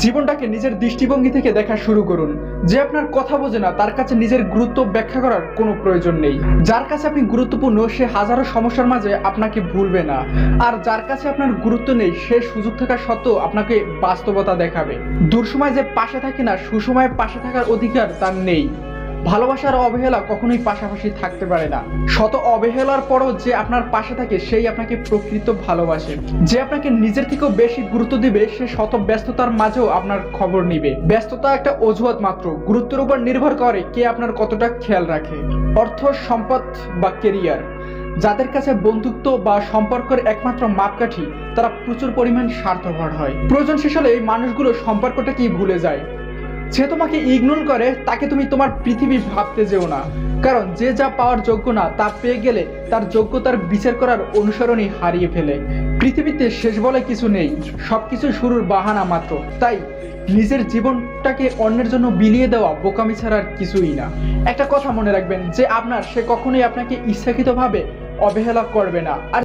জীবনটাকে নিজের দৃষ্টিভঙ্গি থেকে দেখা শুরু করুন। যে আপনার কথা বোঝে না তার কাছে নিজের গুরুত্ব ব্যাখ্যা করার কোনো প্রয়োজন নেই। যার কাছে আপনি গুরুত্বপূর্ণ সে হাজারো সমস্যার মাঝে আপনাকে ভুলবে না, আর যার কাছে আপনার গুরুত্ব নেই সে সুযোগ থাকা সত্ত্বেও আপনাকে বাস্তবতা দেখাবে। দুঃসময় যে পাশে থাকে না, সুসময়ে পাশে থাকার অধিকার তার নেই। ভালোবাসার অবহেলা কখনোই পাশাপাশি থাকতে পারে না। শত অবহেলার পরও যে আপনার পাশে থাকে সেই আপনাকে প্রকৃত ভালোবাসে। যে আপনাকে নিজের থেকেও বেশি গুরুত্ব দিবে সে শত ব্যস্ততার মাঝেও আপনার খবর নিবে। ব্যস্ততা একটা অজুহাত মাত্র, গুরুত্বের উপর নির্ভর করে কে আপনার কতটা খেয়াল রাখে। অর্থ, সম্পদ বা কেরিয়ার, যাদের কাছে বন্ধুত্ব বা সম্পর্কের একমাত্র মাপকাঠি তারা প্রচুর পরিমাণ স্বার্থপর হয়। প্রয়োজন শেষ হলে এই মানুষগুলো সম্পর্কটাকেই ভুলে যায়। সে তোমাকে ইগনোর করে তাকে তুমি তোমার পৃথিবী ভাবতে যেও না, কারণ যে যা পাওয়ার যোগ্য না তা পেয়ে গেলে তার যোগ্যতার বিচার করার অনুসরণই হারিয়ে ফেলে। পৃথিবীতে শেষ বলে কিছু নেই, সবকিছু শুরুর বাহানা মাত্র। তাই নিজের জীবনটাকে অন্যের জন্য বিলিয়ে দেওয়া বোকামি ছাড়া আর কিছুই না। একটা কথা মনে রাখবেন, যে আপনার সে কখনোই আপনাকে ইচ্ছাকৃতভাবে অবহেলা করবে না। আর